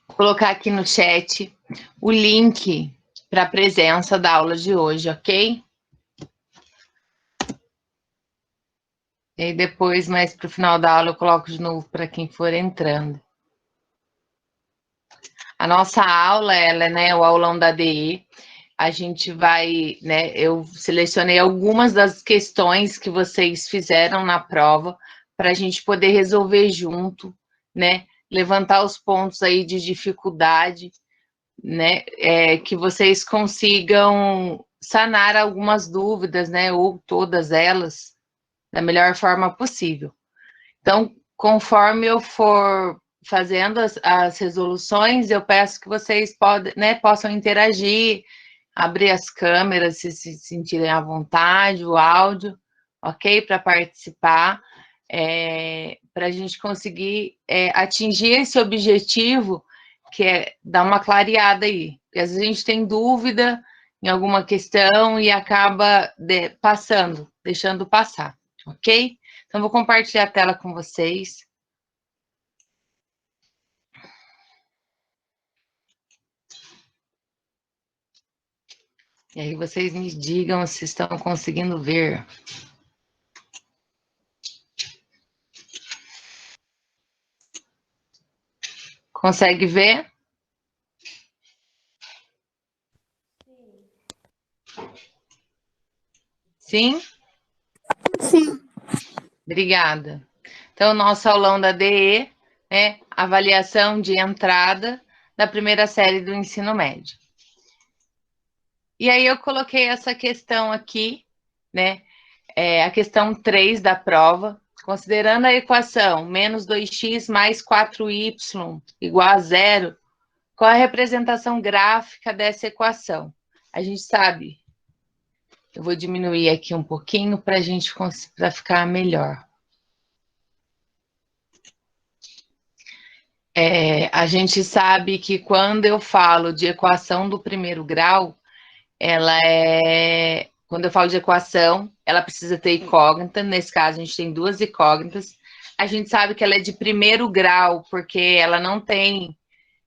Vou colocar aqui no chat o link para a presença da aula de hoje, ok? E aí depois, mais para o final da aula, eu coloco de novo para quem for entrando. A nossa aula, ela é, né, o aulão da DE. A gente vai, né, eu selecionei algumas das questões que vocês fizeram na prova para a gente poder resolver junto, né? Levantar os pontos aí de dificuldade, né? Que vocês consigam sanar algumas dúvidas, né? Ou todas elas, da melhor forma possível. Então, conforme eu for fazendo as resoluções, eu peço que vocês possam interagir, abrir as câmeras se sentirem à vontade, o áudio, ok? Para participar, para a gente conseguir atingir esse objetivo, que é dar uma clareada aí. Porque às vezes a gente tem dúvida em alguma questão e acaba deixando passar, ok? Então, vou compartilhar a tela com vocês. E aí vocês me digam se estão conseguindo ver. Consegue ver? Sim? Sim. Obrigada. Então, nosso aulão da DE, né? Avaliação de entrada da primeira série do ensino médio. E aí eu coloquei essa questão aqui, né? A questão 3 da prova. Considerando a equação menos 2x mais 4y igual a 0, qual a representação gráfica dessa equação? A gente sabe. Eu vou diminuir aqui um pouquinho para ficar melhor. A gente sabe que quando eu falo de equação do primeiro grau, quando eu falo de equação, ela precisa ter incógnita. Nesse caso, a gente tem duas incógnitas. A gente sabe que ela é de primeiro grau, porque ela não tem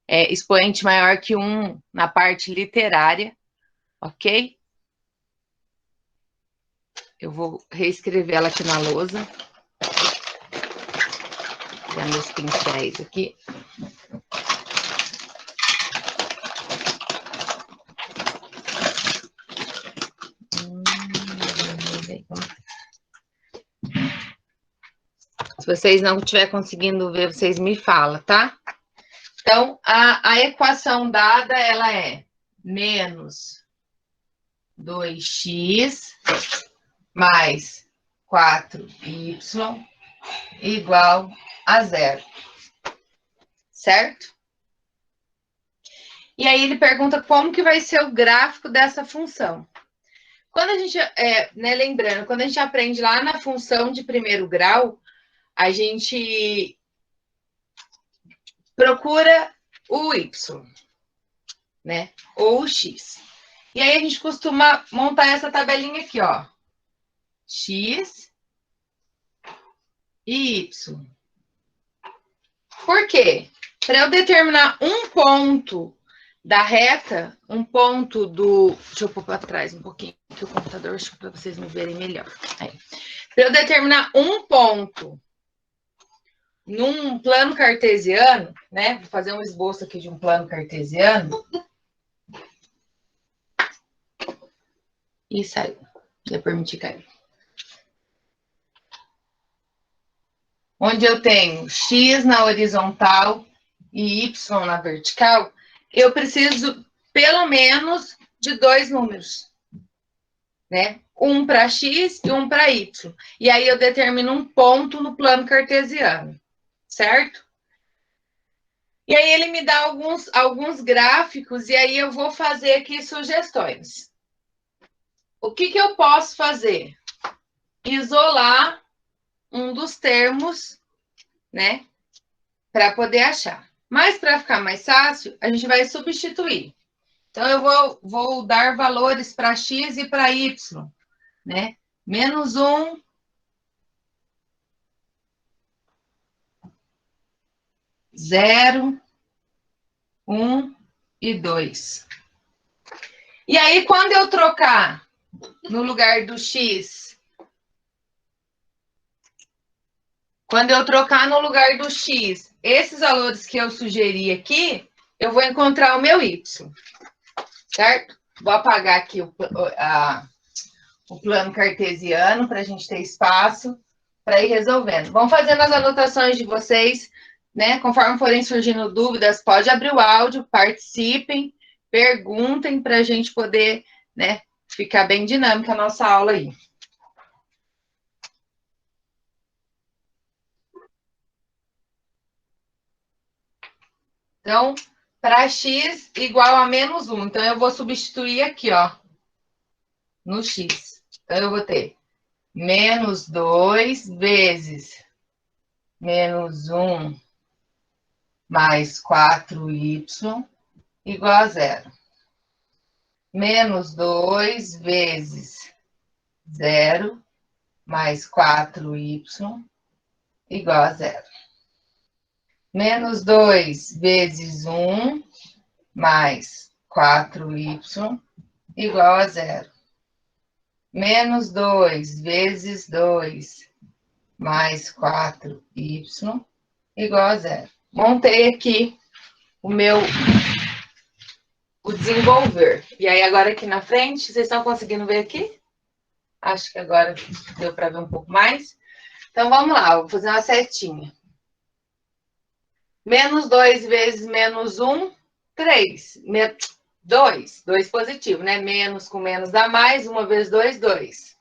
expoente maior que 1 na parte literária, ok? Eu vou reescrever ela aqui na lousa. Vou pegar meus pincéis aqui. Se vocês não estiverem conseguindo ver, vocês me falam, tá? Então, a equação dada, ela é menos 2x mais 4y igual a 0. Certo? E aí ele pergunta como que vai ser o gráfico dessa função. Quando a gente, lembrando, quando a gente aprende lá na função de primeiro grau, a gente procura o y, né? Ou o x. E aí a gente costuma montar essa tabelinha aqui, ó. X e y. Por quê? Para eu determinar um ponto da reta, um ponto do... Deixa eu pôr para trás um pouquinho, aqui o computador, para vocês me verem melhor. Para eu determinar um ponto num plano cartesiano, né? Vou fazer um esboço aqui de um plano cartesiano. E saiu. Já permiti cair. Onde eu tenho x na horizontal e y na vertical, eu preciso pelo menos de 2 números, né? Um para x e um para y. E aí eu determino um ponto no plano cartesiano, certo? E aí ele me dá alguns gráficos e aí eu vou fazer aqui sugestões. O que eu posso fazer? Isolar um dos termos, né, para poder achar. Mas para ficar mais fácil, a gente vai substituir. Então, eu vou dar valores para x e para y, né? Menos 1, 0, 1 e 2. E aí, quando eu trocar no lugar do x, esses valores que eu sugeri aqui, eu vou encontrar o meu y, certo? Vou apagar aqui o plano cartesiano para a gente ter espaço para ir resolvendo. Vão fazendo as anotações de vocês, né? Conforme forem surgindo dúvidas, pode abrir o áudio, participem, perguntem para a gente poder, né, ficar bem dinâmica a nossa aula aí. Então, para x igual a menos 1. Então, eu vou substituir aqui, ó, no x. Então, eu vou ter menos 2 vezes menos 1 mais 4y igual a 0. Menos 2 vezes 0 mais 4y igual a 0. Menos 2 vezes 1 mais 4y igual a 0. Menos 2 vezes 2 mais 4y igual a 0. Montei aqui o desenvolver. E aí, agora aqui na frente, vocês estão conseguindo ver aqui? Acho que agora deu para ver um pouco mais. Então, vamos lá, vou fazer uma setinha. Menos 2 vezes menos 1, 3. 2 positivo, né? Menos com menos dá mais, 1 vezes 2, 2.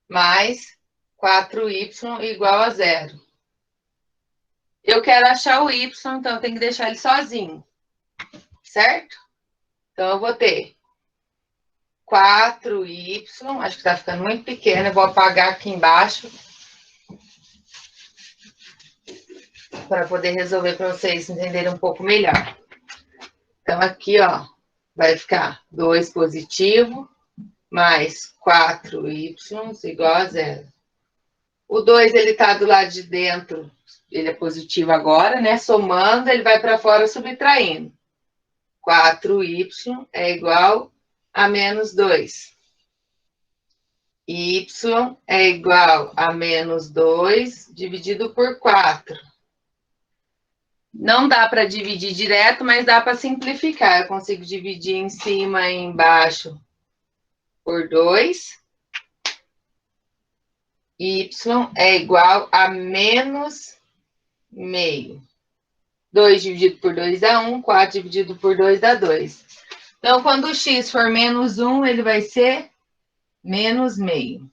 Mais 4y igual a 0. Eu quero achar o y, então eu tenho que deixar ele sozinho, certo? Então, eu vou ter 4y, acho que está ficando muito pequeno, eu vou apagar aqui embaixo para poder resolver para vocês entenderem um pouco melhor. Então, aqui, ó, vai ficar 2 positivo mais 4y igual a 0. O 2, ele está do lado de dentro, ele é positivo agora, né? Somando, ele vai para fora subtraindo. 4y é igual a menos 2. Y é igual a menos 2 dividido por 4. Não dá para dividir direto, mas dá para simplificar. Eu consigo dividir em cima e embaixo por 2. Y é igual a menos meio. 2 dividido por 2 dá 1, 4 dividido por 2 dá 2. Então, quando o x for menos 1, ele vai ser menos meio.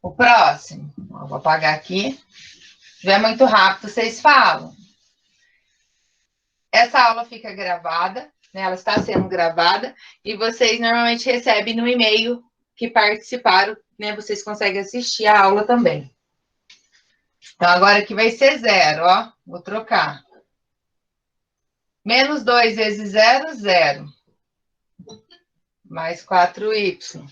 O próximo, vou apagar aqui. Se estiver muito rápido, vocês falam. Essa aula fica gravada, né? Ela está sendo gravada, e vocês normalmente recebem no e-mail que participaram, né? Vocês conseguem assistir a aula também. Então, agora aqui vai ser 0, ó. Vou trocar. Menos 2 vezes 0, 0. Mais 4y.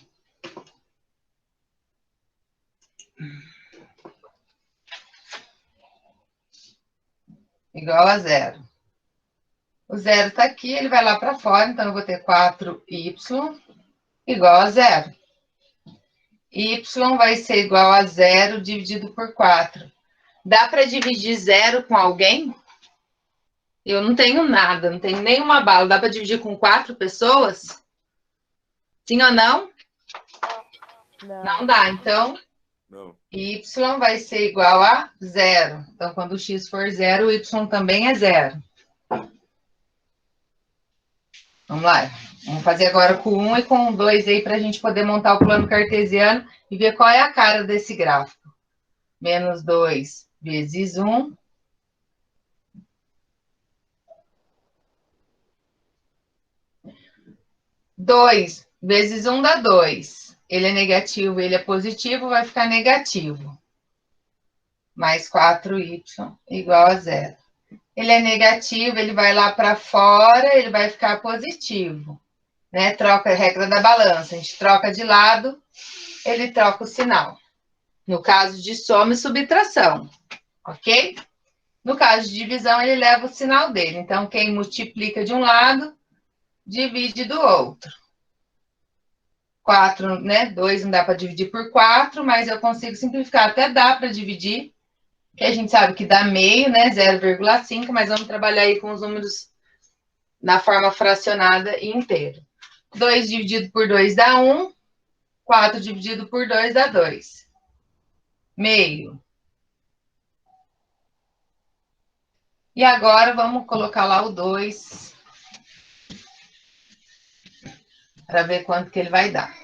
Igual a 0. O 0 está aqui, ele vai lá para fora, então eu vou ter 4y igual a 0. Y vai ser igual a 0 dividido por 4. Dá para dividir 0 com alguém? Eu não tenho nada, não tenho nenhuma bala. Dá para dividir com 4 pessoas? Sim ou não? Não. Não dá, então... Não. Y vai ser igual a 0. Então, quando o x for 0, o y também é 0. Vamos lá. Vamos fazer agora com 1 e com 2 aí para a gente poder montar o plano cartesiano e ver qual é a cara desse gráfico. Menos 2 vezes 1. Dois vezes 1 dá 2. ele é negativo, ele é positivo, vai ficar negativo. Mais 4y igual a zero. Ele é negativo, ele vai lá para fora, ele vai ficar positivo. Né? Troca a regra da balança. A gente troca de lado, ele troca o sinal. No caso de soma e subtração, ok? No caso de divisão, ele leva o sinal dele. Então, quem multiplica de um lado, divide do outro. 4, né? 2 não dá para dividir por 4, mas eu consigo simplificar. Até dá para dividir, que a gente sabe que dá meio, né? 0,5, mas vamos trabalhar aí com os números na forma fracionada e inteira. 2 dividido por 2 dá 1. 4 dividido por 2 dá 2. Meio. E agora vamos colocar lá o 2 para ver quanto que ele vai dar.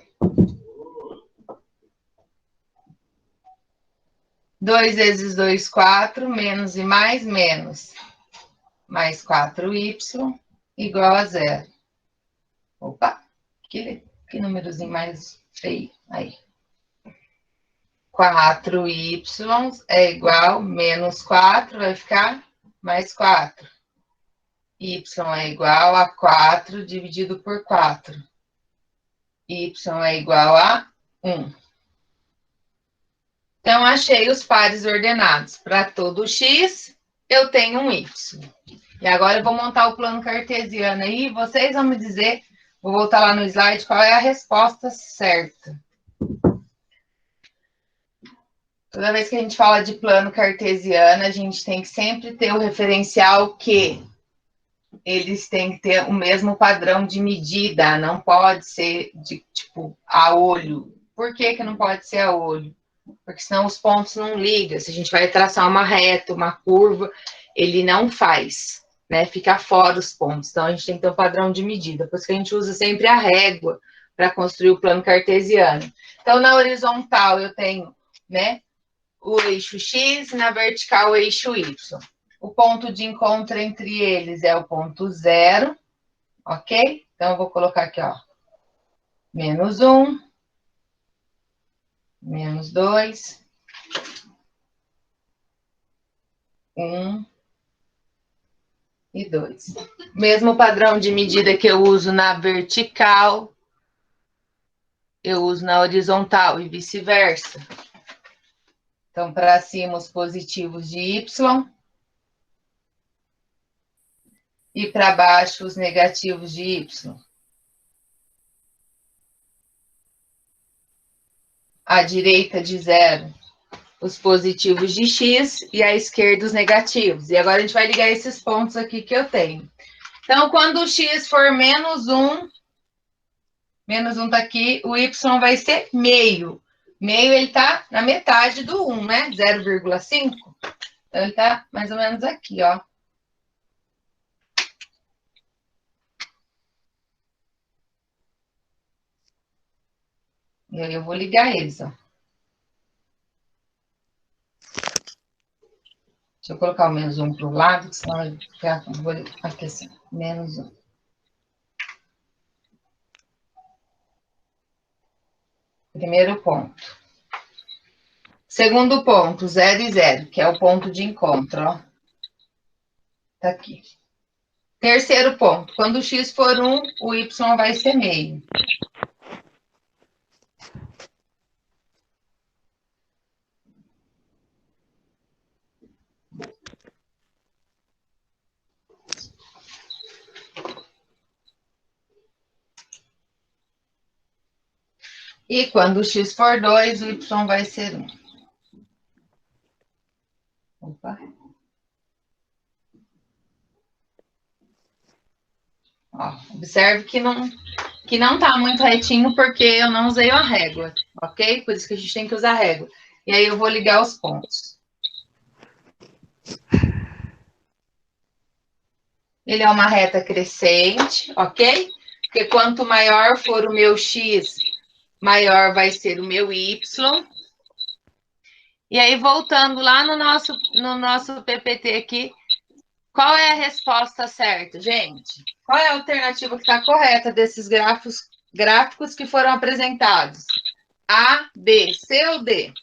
2 vezes 2, 4, menos e mais, menos. Mais 4y igual a zero. Opa, que númerozinho mais feio. Aí. 4y é igual, menos 4, vai ficar mais 4. Y é igual a 4 dividido por 4. Y é igual a 1. Então, achei os pares ordenados. Para todo x, eu tenho um y. E agora eu vou montar o plano cartesiano aí. Vocês vão me dizer, vou voltar lá no slide, qual é a resposta certa. Toda vez que a gente fala de plano cartesiano, a gente tem que sempre ter o referencial que eles têm que ter o mesmo padrão de medida, não pode ser de tipo a olho. Por que que não pode ser a olho? Porque senão os pontos não ligam. Se a gente vai traçar uma reta, uma curva, ele não faz, né? Fica fora os pontos. Então a gente tem que ter um padrão de medida. Por isso que a gente usa sempre a régua para construir o plano cartesiano. Então na horizontal eu tenho, né, o eixo x, na vertical o eixo y. O ponto de encontro entre eles é o ponto 0, ok? Então, eu vou colocar aqui, ó, menos 1, menos 2, 1 e 2. Mesmo padrão de medida que eu uso na vertical, eu uso na horizontal e vice-versa. Então, para cima, os positivos de y. E para baixo, os negativos de y. À direita de 0, os positivos de x, e à esquerda, os negativos. E agora a gente vai ligar esses pontos aqui que eu tenho. Então, quando o x for menos 1 está aqui, o y vai ser meio. Meio, ele está na metade do 1, né? 0,5. Então, ele está mais ou menos aqui, ó. E aí eu vou ligar eles, ó. Deixa eu colocar o menos 1 para o lado, senão eu vou aqui assim, menos 1. Primeiro ponto. Segundo ponto, 0 e 0, que é o ponto de encontro, ó. Tá aqui. Terceiro ponto, quando o x for 1, o y vai ser meio. E quando o x for 2, o y vai ser 1. Opa. Ó, observe que não tá muito retinho porque eu não usei a régua, ok? Por isso que a gente tem que usar a régua. E aí eu vou ligar os pontos. Ele é uma reta crescente, ok? Porque quanto maior for o meu x, maior vai ser o meu y. E aí, voltando lá no nosso PPT aqui, qual é a resposta certa, gente? Qual é a alternativa que está correta desses gráficos que foram apresentados? A, B, C ou D?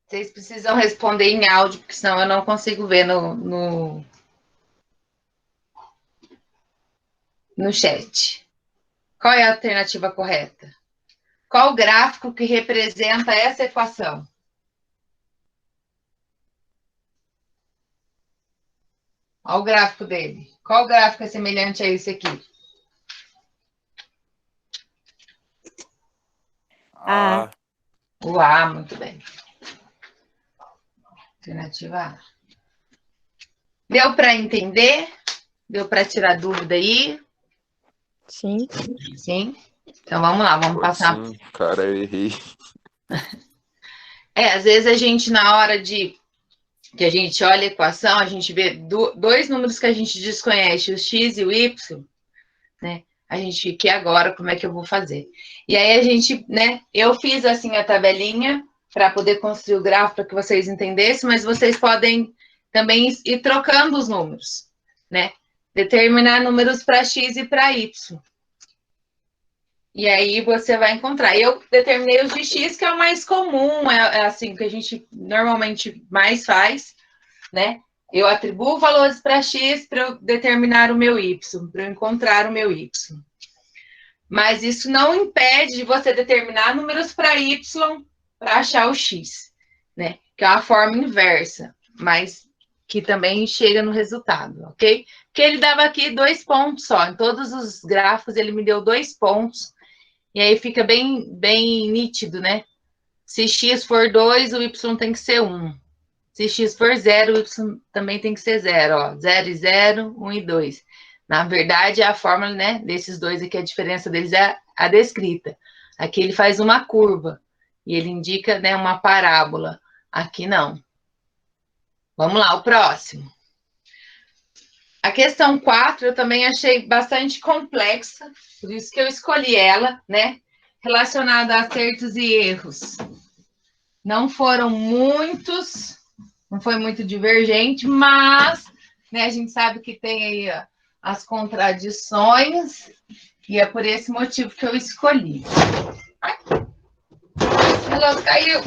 Vocês precisam responder em áudio, porque senão eu não consigo ver no chat. Qual é a alternativa correta? Qual o gráfico que representa essa equação? Olha o gráfico dele. Qual gráfico é semelhante a esse aqui? A. O A, muito bem. Alternativa A. Deu para entender? Deu para tirar dúvida aí? Sim. Sim? Então vamos lá, vamos passar. Sim, cara, eu errei. Às vezes a gente, na hora que a gente olha a equação, a gente vê dois números que a gente desconhece, o x e o y, né? A gente fica, e agora, como é que eu vou fazer? E aí a gente, né? Eu fiz assim a tabelinha para poder construir o gráfico para que vocês entendessem, mas vocês podem também ir trocando os números, né? Determinar números para x e para y. E aí você vai encontrar. Eu determinei os de x, que é o mais comum, é assim que a gente normalmente mais faz, né? Eu atribuo valores para x para eu determinar o meu y, para eu encontrar o meu y. Mas isso não impede de você determinar números para y para achar o x, né? Que é uma forma inversa, mas que também chega no resultado, ok? Porque ele dava aqui 2 pontos só. Em todos os gráficos ele me deu 2 pontos. E aí fica bem nítido, né? Se x for 2, o y tem que ser 1. Se x for 0, o y também tem que ser 0. Ó, 0 e 0, 1 e 2. Na verdade, a fórmula, né, desses dois aqui, a diferença deles é a descrita. Aqui ele faz uma curva e ele indica, né, uma parábola. Aqui não. Vamos lá, o próximo. A questão 4 eu também achei bastante complexa, por isso que eu escolhi ela, né? Relacionada a acertos e erros. Não foram muitos, não foi muito divergente, mas, né, a gente sabe que tem aí ó, as contradições, e é por esse motivo que eu escolhi. Ai, o relógio caiu.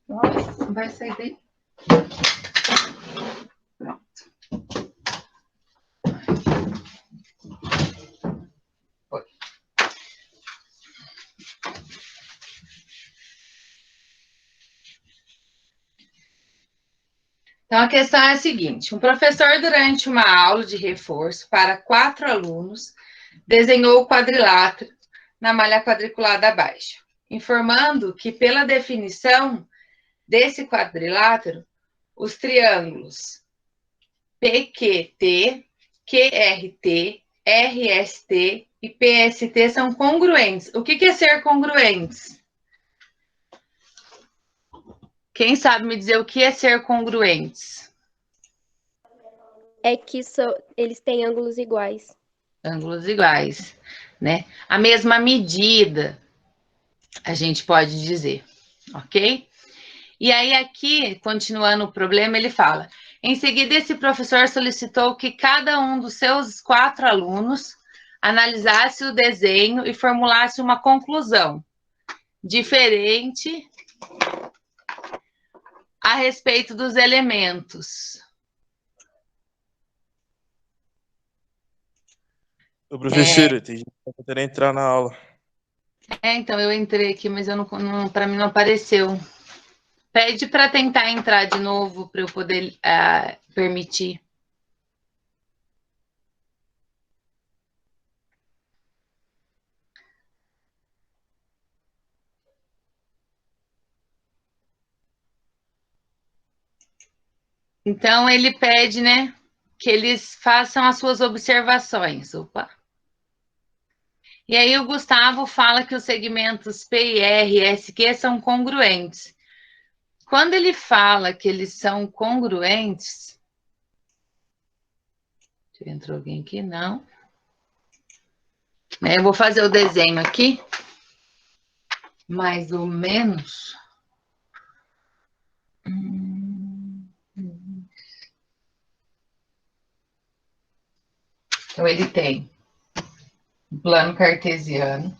Nossa, não vai sair daí. Pronto. Foi. Então, a questão é a seguinte: um professor, durante uma aula de reforço para 4 alunos, desenhou o quadrilátero na malha quadriculada abaixo, informando que, pela definição desse quadrilátero, os triângulos PQT, QRT, RST e PST são congruentes. O que é ser congruentes? Quem sabe me dizer o que é ser congruentes? É que eles têm ângulos iguais. Ângulos iguais, né? A mesma medida, a gente pode dizer, ok? E aí aqui, continuando o problema, ele fala: em seguida, esse professor solicitou que cada um dos seus 4 alunos analisasse o desenho e formulasse uma conclusão diferente a respeito dos elementos. Ô, professora, tem gente que tá tentando entrar na aula. Então, eu entrei aqui, mas eu não para mim não apareceu. Pede para tentar entrar de novo para eu poder permitir. Então, ele pede, né, que eles façam as suas observações. Opa. E aí o Gustavo fala que os segmentos P e R e SQ são congruentes. Quando ele fala que eles são congruentes... Entrou alguém aqui? Não. Eu vou fazer o desenho aqui. Mais ou menos. Então, ele tem plano cartesiano.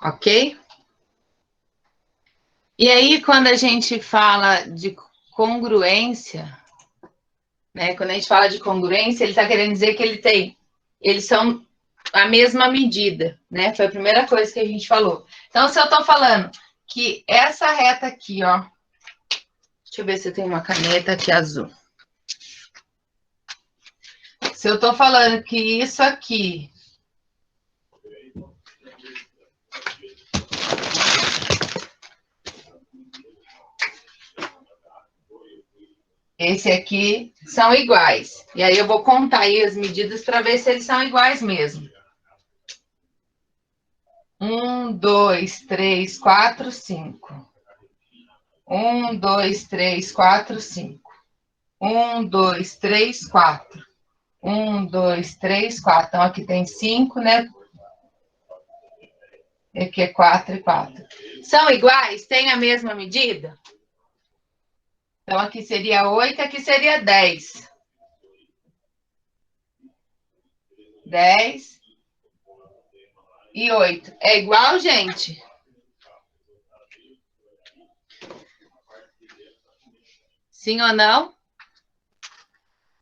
Ok? E aí, quando a gente fala de congruência, né? Quando a gente fala de congruência, ele está querendo dizer que eles são a mesma medida, né? Foi a primeira coisa que a gente falou. Então, se eu estou falando que essa reta aqui, ó, deixa eu ver se eu tenho uma caneta aqui azul. Se eu estou falando que isso aqui esse aqui são iguais. E aí eu vou contar aí as medidas para ver se eles são iguais mesmo. 1, 2, 3, 4, 5. 1, 2, 3, 4, 5. 1, 2, 3, 4. 1, 2, 3, 4. Então, aqui tem 5, né? Aqui é 4 e 4. São iguais? Tem a mesma medida? Então, aqui seria 8, aqui seria 10. 10 e 8. É igual, gente? Sim ou não?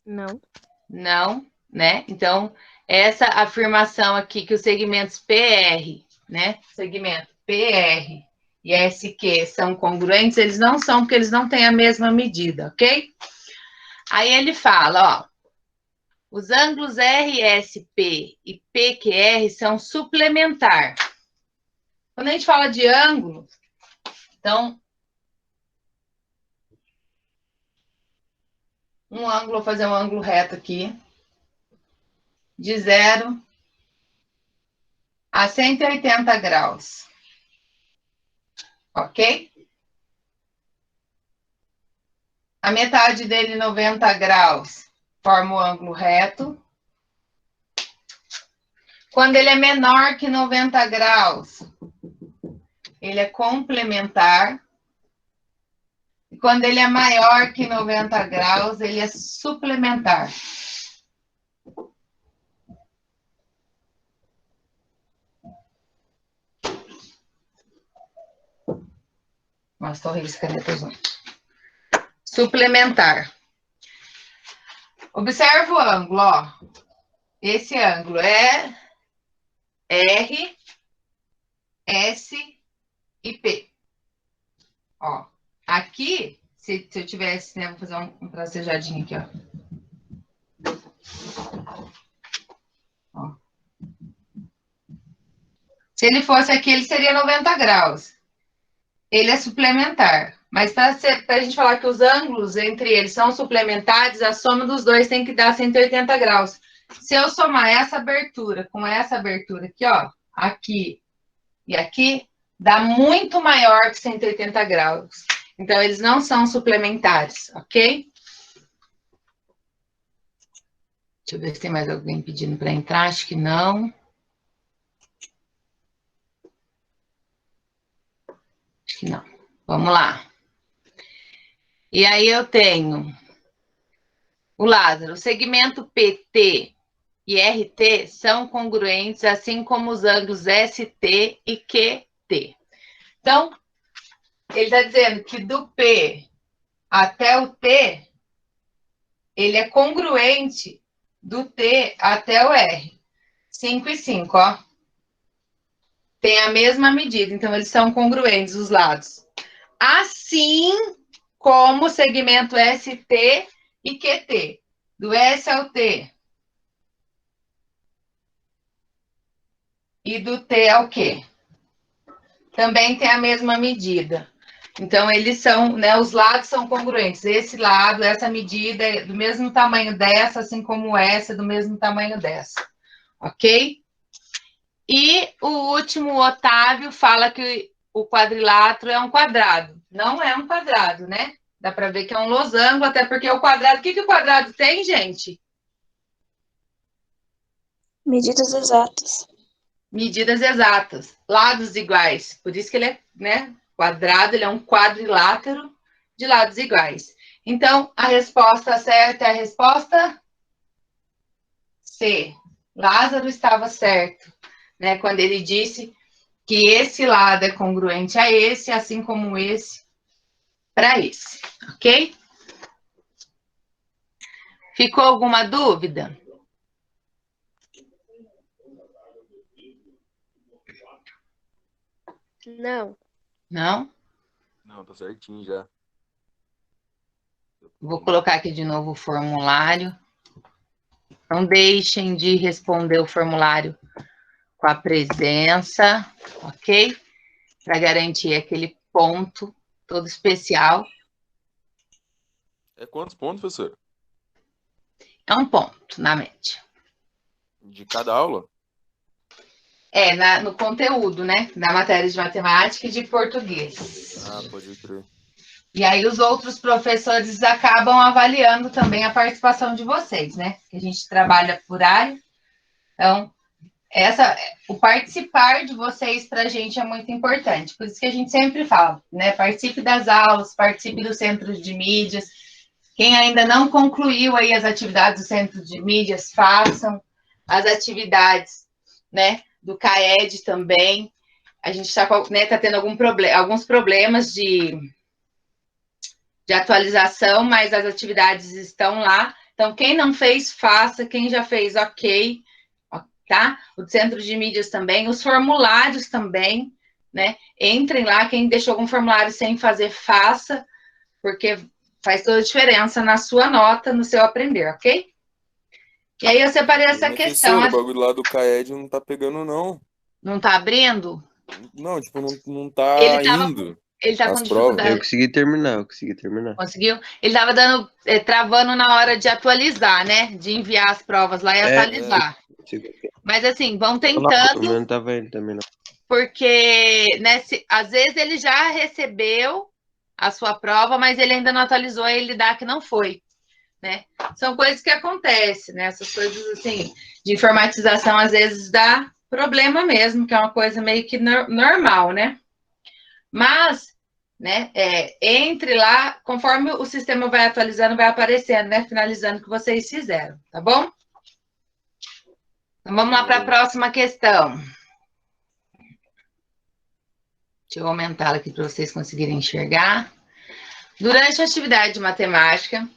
Não. Não, né? Então, essa afirmação aqui que os segmentos PR, né? Segmento PR e SQ são congruentes, eles não são, porque eles não têm a mesma medida, ok? Aí ele fala, ó, os ângulos RSP e PQR são suplementar. Quando a gente fala de ângulo, então, um ângulo, vou fazer um ângulo reto aqui, de 0 a 180 graus. Ok? A metade dele, 90 graus, forma o ângulo reto. Quando ele é menor que 90 graus, ele é complementar. E quando ele é maior que 90 graus, ele é suplementar. Nossa, estou horrível esse caneta azul. Suplementar. Observa o ângulo, ó. Esse ângulo é R, S e P. Ó, aqui, se eu tivesse, né, vou fazer um tracejadinho aqui, ó. Se ele fosse aqui, ele seria 90 graus. Ele é suplementar. Mas para a gente falar que os ângulos entre eles são suplementares, a soma dos dois tem que dar 180 graus. Se eu somar essa abertura com essa abertura aqui, ó, aqui e aqui, dá muito maior que 180 graus. Então, eles não são suplementares, ok? Deixa eu ver se tem mais alguém pedindo para entrar. Acho que não. Acho que não. Vamos lá. E aí eu tenho o Lázaro. O segmento PT e RT são congruentes, assim como os ângulos ST e QT. Então, ele está dizendo que do P até o T, ele é congruente do T até o R. 5 e 5, ó. Tem a mesma medida, então eles são congruentes os lados. Assim como o segmento ST e QT. Do S ao T. E do T ao Q. Também tem a mesma medida. Então, eles são, né, os lados são congruentes. Esse lado, essa medida é do mesmo tamanho dessa, assim como essa é do mesmo tamanho dessa. Ok? E o último, Otávio, fala que o quadrilátero é um quadrado. Não é um quadrado, né? Dá para ver que é um losango, até porque o quadrado... O que o quadrado tem, gente? Medidas exatas. Medidas exatas. Lados iguais. Por isso que ele é, né? Quadrado, ele é um quadrilátero de lados iguais. Então, a resposta certa é a resposta C. Lázaro estava certo, né? Quando ele disse que esse lado é congruente a esse, assim como esse para esse, ok? Ficou alguma dúvida? Não. Não? Não, tá certinho já. Vou colocar aqui de novo o formulário. Não deixem de responder o formulário com a presença, ok? Para garantir aquele ponto todo especial. É quantos pontos, professor? É um ponto na média. De cada aula? É, no conteúdo, né? Da matéria de matemática e de português. Ah, pode crer. E aí os outros professores acabam avaliando também a participação de vocês, né? Que a gente trabalha por área. Então, o participar de vocês para a gente é muito importante. Por isso que a gente sempre fala, né? Participe das aulas, participe do centro de mídias. Quem ainda não concluiu aí as atividades do centro de mídias, façam as atividades, né? Do CAED também. A gente está, né, tá tendo alguns problemas de atualização, mas as atividades estão lá. Então, quem não fez, faça. Quem já fez, ok. Tá? O centro de mídias também. Os formulários também, né? Entrem lá. Quem deixou algum formulário sem fazer, faça. Porque faz toda a diferença na sua nota, no seu aprender, ok? E aí eu separei essa questão. O bagulho lá do CAED não tá pegando, não. Não tá abrindo? Não, tipo, não tá indo. Ele tá com as dificuldade. provas. Eu consegui terminar. Conseguiu? Ele tava travando na hora de atualizar, né? De enviar as provas lá e atualizar. Mas assim, vão tentando. Não tava indo também, não. Porque, né, às vezes ele já recebeu a sua prova, mas ele ainda não atualizou, e ele dá que não foi, né? São coisas que acontecem, né? Essas coisas, assim, de informatização, às vezes dá problema mesmo, que é uma coisa meio que normal, né? Mas, né, entre lá, conforme o sistema vai atualizando, vai aparecendo, né? Finalizando o que vocês fizeram, tá bom? Então, vamos lá para a próxima questão. Deixa eu aumentar aqui para vocês conseguirem enxergar. Durante a atividade de matemática,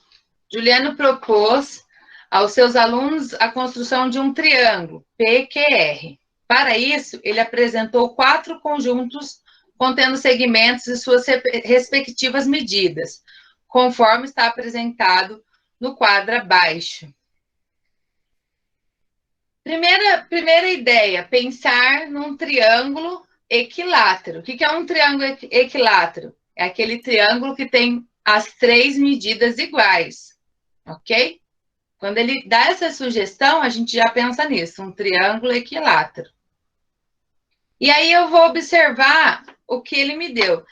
Juliano propôs aos seus alunos a construção de um triângulo, PQR. Para isso, ele apresentou 4 conjuntos contendo segmentos e suas respectivas medidas, conforme está apresentado no quadro abaixo. Primeira ideia, pensar num triângulo equilátero. O que é um triângulo equilátero? É aquele triângulo que tem as 3 medidas iguais, ok? Quando ele dá essa sugestão, a gente já pensa nisso, um triângulo equilátero. E aí eu vou observar o que ele me deu.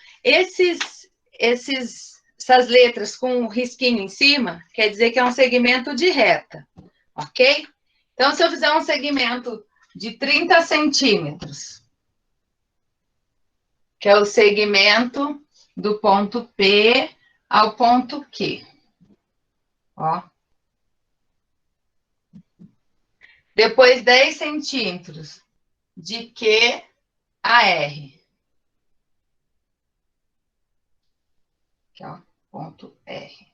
essas letras com um risquinho em cima, quer dizer que é um segmento de reta, ok? Então, se eu fizer um segmento de 30 centímetros, que é o segmento do ponto P ao ponto Q. Ó. Depois 10 centímetros de Q a R. Aqui, ó, ponto R.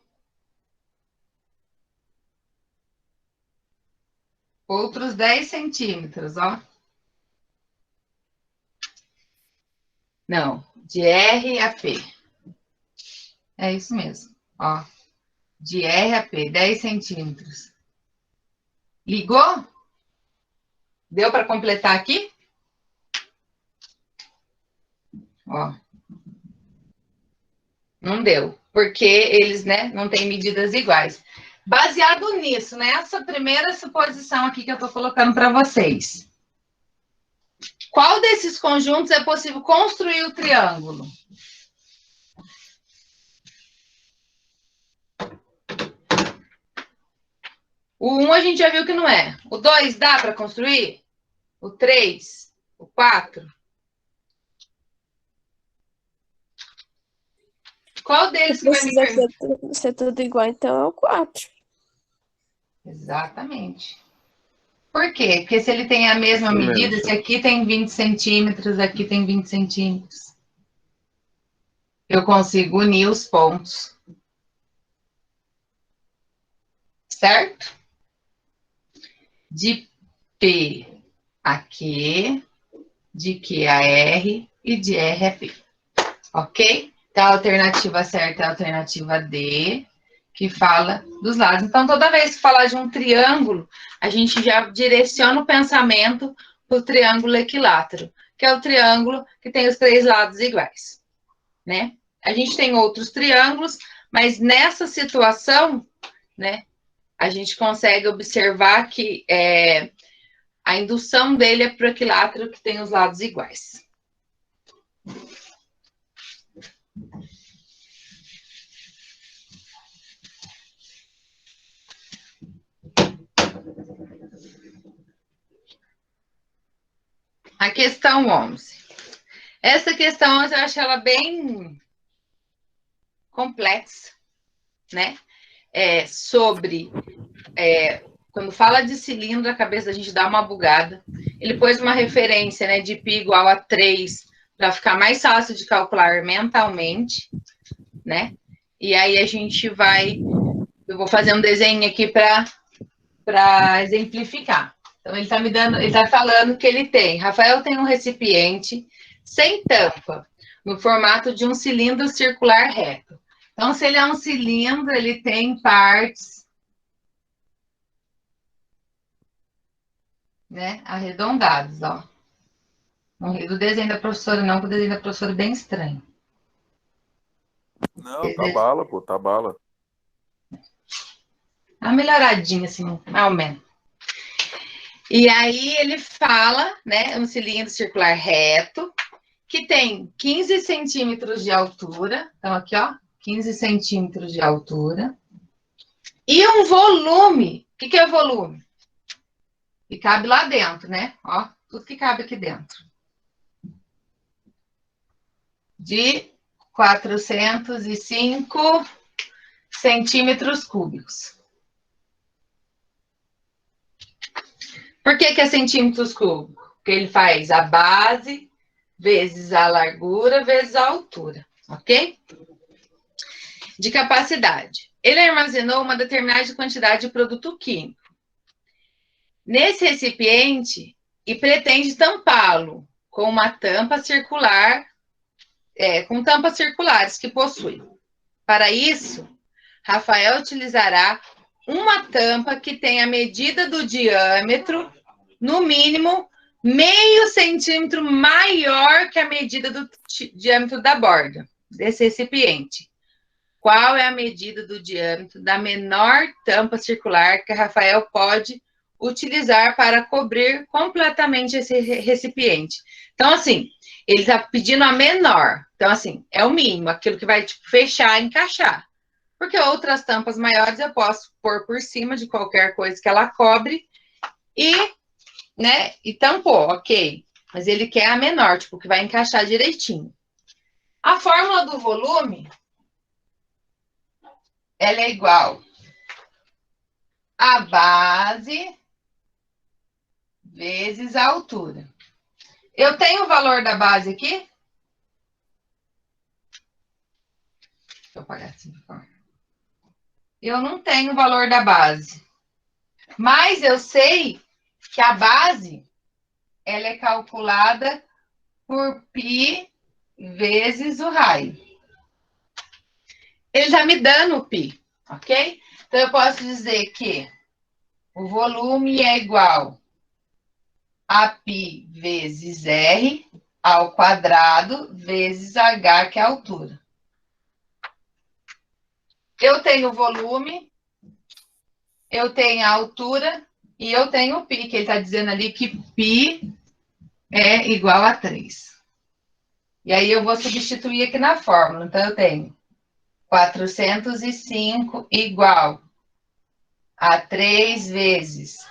Outros 10 centímetros, ó. Não, de R a P. É isso mesmo, ó. De R a P, 10 centímetros. Ligou? Deu para completar aqui? Ó. Não deu, porque eles, né, não têm medidas iguais. Baseado nisso, nessa primeira suposição aqui que eu estou colocando para vocês. Qual desses conjuntos é possível construir o triângulo? O 1 a gente já viu que não é. O 2 dá para construir? O 3? O 4? Qual deles que vai me Precisa ser tudo igual, então é o 4. Exatamente. Por quê? Porque se ele tem a mesma Isso medida, mesmo. se aqui tem 20 centímetros, aqui tem 20 centímetros, eu consigo unir os pontos. Certo? De P a Q, de Q a R e de R a P. Ok? Então, a alternativa certa é a alternativa D, que fala dos lados. Então, toda vez que falar de um triângulo, a gente já direciona o pensamento para o triângulo equilátero, que é o triângulo que tem os 3 lados iguais, né? A gente tem outros triângulos, mas nessa situação, né, a gente consegue observar que a indução dele é para o equilátero que tem os lados iguais. A questão 11. Essa questão 11 eu acho ela bem complexa, né? Quando fala de cilindro, a cabeça da gente dá uma bugada. Ele pôs uma referência, né, de π igual a 3, para ficar mais fácil de calcular mentalmente, né? E aí a gente vai... Eu vou fazer um desenho aqui para exemplificar. Então, ele está falando que ele tem... Rafael tem um recipiente sem tampa, no formato de um cilindro circular reto. Então, se ele é um cilindro, ele tem partes, né, arredondadas, ó. Não ri do desenho da professora, não, porque o desenho da professora é bem estranho. Não, tá bala, pô, tá bala. Uma melhoradinha, assim, mais ou menos. E aí ele fala, né, um cilindro circular reto, que tem 15 centímetros de altura. Então, aqui, ó, 15 centímetros de altura. E um volume. O que é volume? Que cabe lá dentro, né? Ó, tudo que cabe aqui dentro. De 405 centímetros cúbicos. Por que é centímetros cúbicos? Porque ele faz a base vezes a largura vezes a altura, ok? De capacidade. Ele armazenou uma determinada quantidade de produto químico nesse recipiente e pretende tampá-lo com uma tampa circular, com tampas circulares que possui. Para isso, Rafael utilizará uma tampa que tenha a medida do diâmetro, no mínimo, meio centímetro maior que a medida do diâmetro da borda desse recipiente. Qual é a medida do diâmetro da menor tampa circular que Rafael pode utilizar para cobrir completamente esse recipiente? Então, assim, ele está pedindo a menor. Então, assim, é o mínimo, aquilo que vai tipo, fechar e encaixar. Porque outras tampas maiores eu posso pôr por cima de qualquer coisa que ela cobre e, né, e tampou, ok. Mas ele quer a menor, tipo, que vai encaixar direitinho. A fórmula do volume, ela é igual a base vezes a altura. Eu tenho o valor da base aqui? Deixa eu apagar assim. Eu não tenho o valor da base. Mas eu sei que a base, ela é calculada por π vezes o raio. Ele já me dando o π, ok? Então, eu posso dizer que o volume é igual a π vezes r ao quadrado vezes h, que é a altura. Eu tenho o volume, eu tenho a altura e eu tenho o π, que ele está dizendo ali que π é igual a 3. E aí eu vou substituir aqui na fórmula. Então, eu tenho 405 igual a 3 vezes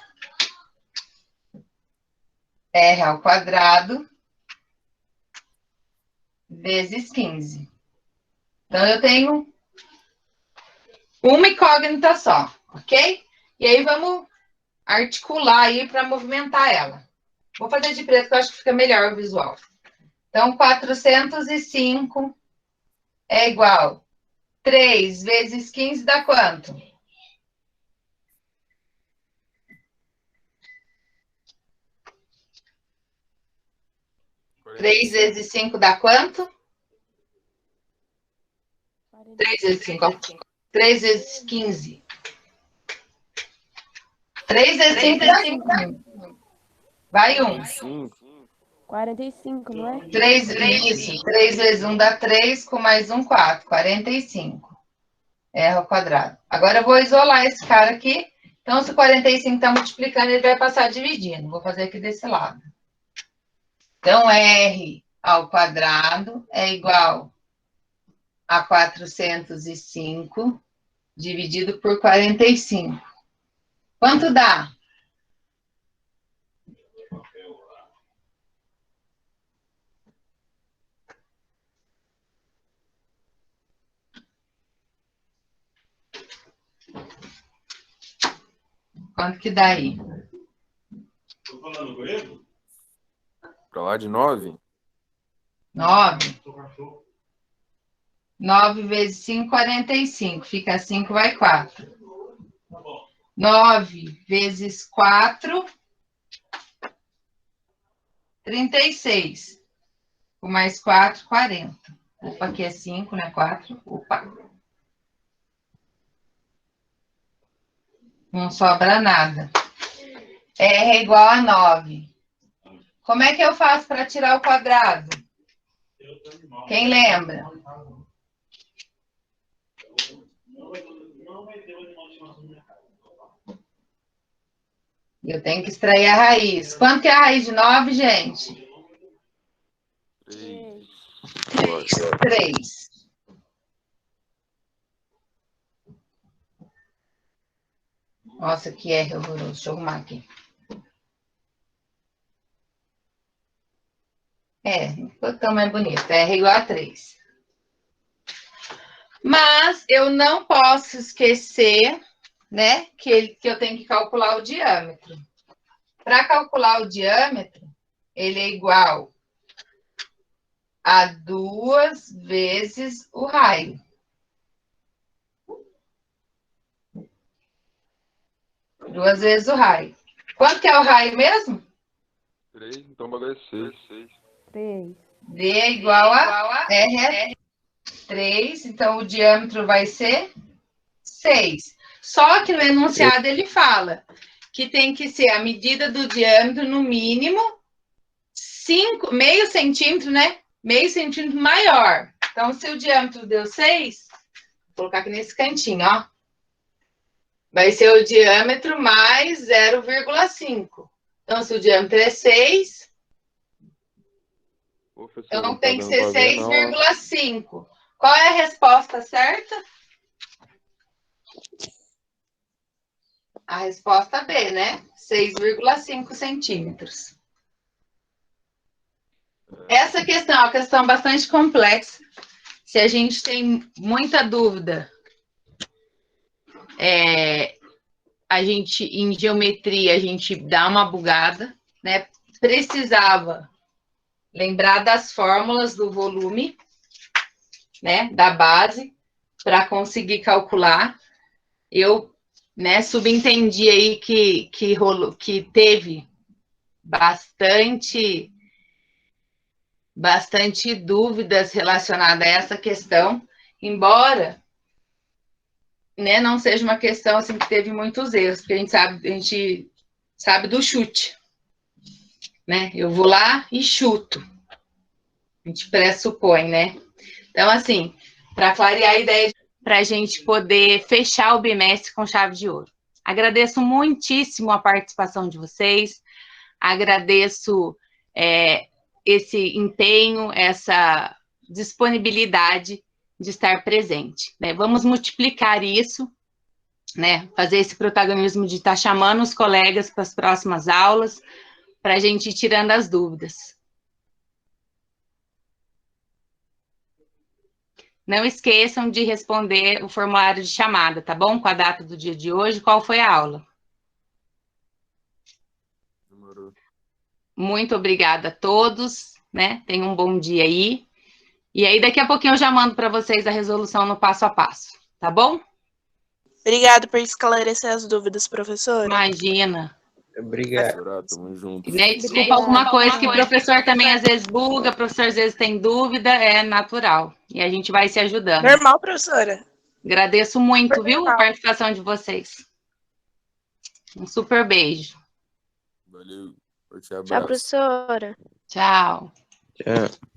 r ao quadrado vezes 15. Então, eu tenho uma incógnita só, ok? E aí, vamos articular aí para movimentar ela. Vou fazer de preto, que eu acho que fica melhor o visual. Então, 405 é igual a 3 vezes 15 dá quanto? 3 vezes 5 dá quanto? 3 vezes 5, ó. 3 vezes 15. 3 vezes 5 dá 5. Vai 1. 45, não é? 3, isso. 3 vezes 1 dá 3, com mais 1, 4. 45. R ao quadrado. Agora eu vou isolar esse cara aqui. Então, se o 45 está multiplicando, ele vai passar dividindo. Vou fazer aqui desse lado. Então, R ao quadrado é igual a 405 dividido por 45. Quanto dá? Quanto que dá aí? Tô falando grego? Pra lá de 9? 9. 9 vezes 5, 45. Fica 5, vai 4. 9 vezes 4, 36. Com mais 4, 40. Opa, aqui é 5, né? 4. Opa. Não sobra nada. R é igual a 9. Como é que eu faço para tirar o quadrado? Quem lembra? Eu tenho que extrair a raiz. Quanto que é a raiz de 9, gente? 3. Nossa, que R horroroso. Deixa eu arrumar aqui. Ficou tão mais bonito. R igual a 3. Mas eu não posso esquecer, né, que eu tenho que calcular o diâmetro. Para calcular o diâmetro, ele é igual a 2 vezes o raio. 2 vezes o raio. Quanto que é o raio mesmo? 3, então o bagulho é 6. 3. D é igual a R é 3, então o diâmetro vai ser 6. Só que no enunciado ele fala que tem que ser a medida do diâmetro no mínimo 5, meio centímetro, né? Meio centímetro maior. Então, se o diâmetro deu 6, vou colocar aqui nesse cantinho, ó. Vai ser o diâmetro mais 0,5. Então, se o diâmetro é 6, Professor, Então não tá tem que dando ser pra ver, não. 6,5. Qual é a resposta certa? A resposta B, né? 6,5 centímetros. Essa questão é uma questão bastante complexa. Se a gente tem muita dúvida, a gente, em geometria, a gente dá uma bugada, né? Precisava lembrar das fórmulas do volume, né? Da base, para conseguir calcular. Eu, né, subentendi aí que teve bastante dúvidas relacionadas a essa questão, embora, né, não seja uma questão assim que teve muitos erros, porque a gente sabe do chute, né? Eu vou lá e chuto. A gente pressupõe, né? Então, assim, para clarear a ideia, para a gente poder fechar o bimestre com chave de ouro. Agradeço muitíssimo a participação de vocês, agradeço esse empenho, essa disponibilidade de estar presente, né? Vamos multiplicar isso, né? Fazer esse protagonismo de estar chamando os colegas para as próximas aulas, para a gente ir tirando as dúvidas. Não esqueçam de responder o formulário de chamada, tá bom? Com a data do dia de hoje, qual foi a aula. Demorou. Muito obrigada a todos, né? Tenham um bom dia aí. E aí, daqui a pouquinho eu já mando para vocês a resolução no passo a passo, tá bom? Obrigado por esclarecer as dúvidas, professora. Imagina. Obrigado. Tamo junto. Né? Desculpa alguma coisa que o professor também às vezes buga, o professor às vezes tem dúvida, é natural. E a gente vai se ajudando. Normal, professora. Agradeço muito, Super viu, normal. a participação de vocês. Um super beijo. Valeu. Forte abraço. Tchau, professora. Tchau. Tchau.